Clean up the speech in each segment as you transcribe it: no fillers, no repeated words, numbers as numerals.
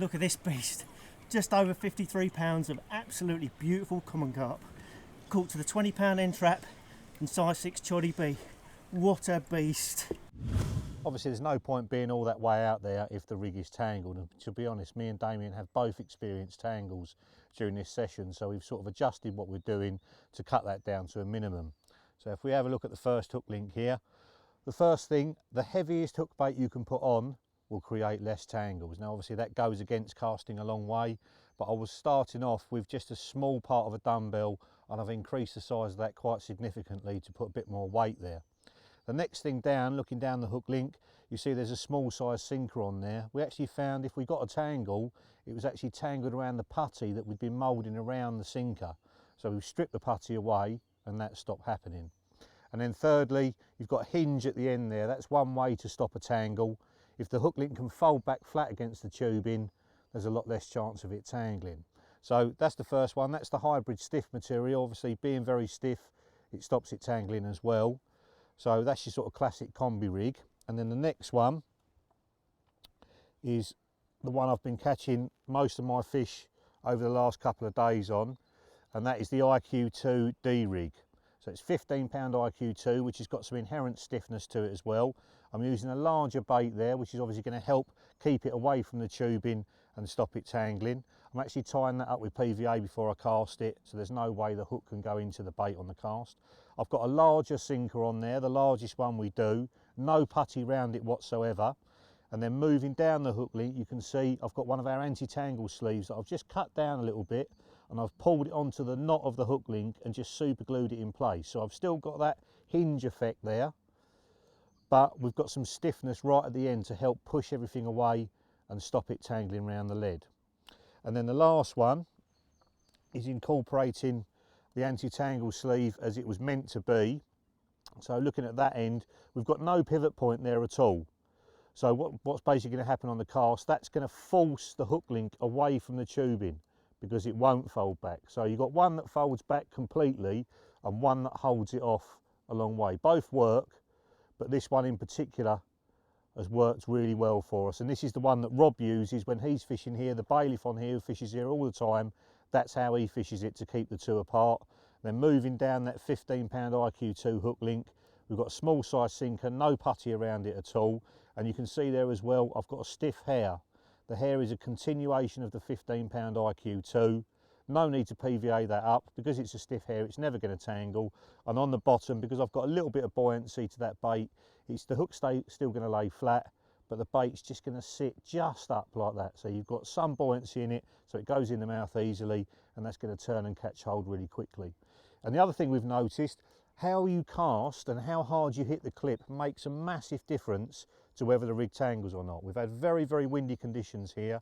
Look at this beast. Just over 53 pounds of absolutely beautiful common carp. Caught to the 20-pound end trap and size 6 choddy B. What a beast. Obviously there's no point being all that way out there if the rig is tangled, and to be honest, me and Damien have both experienced tangles during this session, so we've sort of adjusted what we're doing to cut that down to a minimum. So if we have a look at the first hook link here, the first thing, the heaviest hook bait you can put on will create less tangles. Now obviously that goes against casting a long way, but I was starting off with just a small part of a dumbbell and I've increased the size of that quite significantly to put a bit more weight there. The next thing down, looking down the hook link, you see there's a small size sinker on there. We actually found if we got a tangle, it was actually tangled around the putty that we'd been moulding around the sinker. So we stripped the putty away and that stopped happening. And then thirdly, you've got a hinge at the end there. That's one way to stop a tangle. If the hook link can fold back flat against the tubing, there's a lot less chance of it tangling. So that's the first one. That's the hybrid stiff material. Obviously being very stiff, it stops it tangling as well. So that's your sort of classic combi rig. And then the next one is the one I've been catching most of my fish over the last couple of days on, and that is the IQ2 D rig. So it's 15-pound IQ2, which has got some inherent stiffness to it as well. I'm using a larger bait there, which is obviously going to help keep it away from the tubing and stop it tangling. I'm actually tying that up with PVA before I cast it, so there's no way the hook can go into the bait on the cast. I've got a larger sinker on there, the largest one we do, no putty round it whatsoever. And then moving down the hook link, you can see I've got one of our anti-tangle sleeves that I've just cut down a little bit, and I've pulled it onto the knot of the hook link and just super glued it in place. So I've still got that hinge effect there, but we've got some stiffness right at the end to help push everything away and stop it tangling around the lead. And then the last one is incorporating the anti-tangle sleeve as it was meant to be. So looking at that end, we've got no pivot point there at all. So what's basically going to happen on the cast, that's going to force the hook link away from the tubing because it won't fold back. So you've got one that folds back completely and one that holds it off a long way. Both work, but this one in particular has worked really well for us. And this is the one that Rob uses when he's fishing here. The bailiff on here who fishes here all the time, that's how he fishes it to keep the two apart. Then moving down that 15-pound IQ2 hook link, we've got a small size sinker, no putty around it at all. And you can see there as well, I've got a stiff hair. The hair is a continuation of the 15-pound IQ2. No need to PVA that up because it's a stiff hair, it's never going to tangle. And on the bottom, because I've got a little bit of buoyancy to that bait, the hook's still going to lay flat, but the bait's just going to sit just up like that. So you've got some buoyancy in it, so it goes in the mouth easily, and that's going to turn and catch hold really quickly. And the other thing we've noticed, how you cast and how hard you hit the clip makes a massive difference to whether the rig tangles or not. We've had very, very windy conditions here,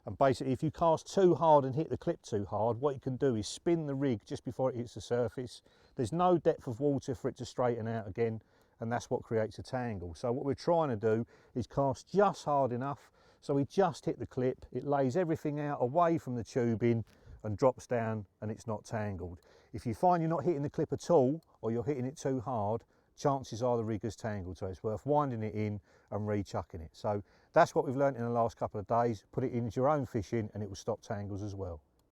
and basically if you cast too hard and hit the clip too hard, what you can do is spin the rig just before it hits the surface. There's no depth of water for it to straighten out again, and that's what creates a tangle. So what we're trying to do is cast just hard enough so we just hit the clip, it lays everything out away from the tubing and drops down and it's not tangled. If you find you're not hitting the clip at all or you're hitting it too hard, chances are the rig has tangled, so it's worth winding it in and re-chucking it. So that's what we've learnt in the last couple of days. Put it into your own fishing and it will stop tangles as well.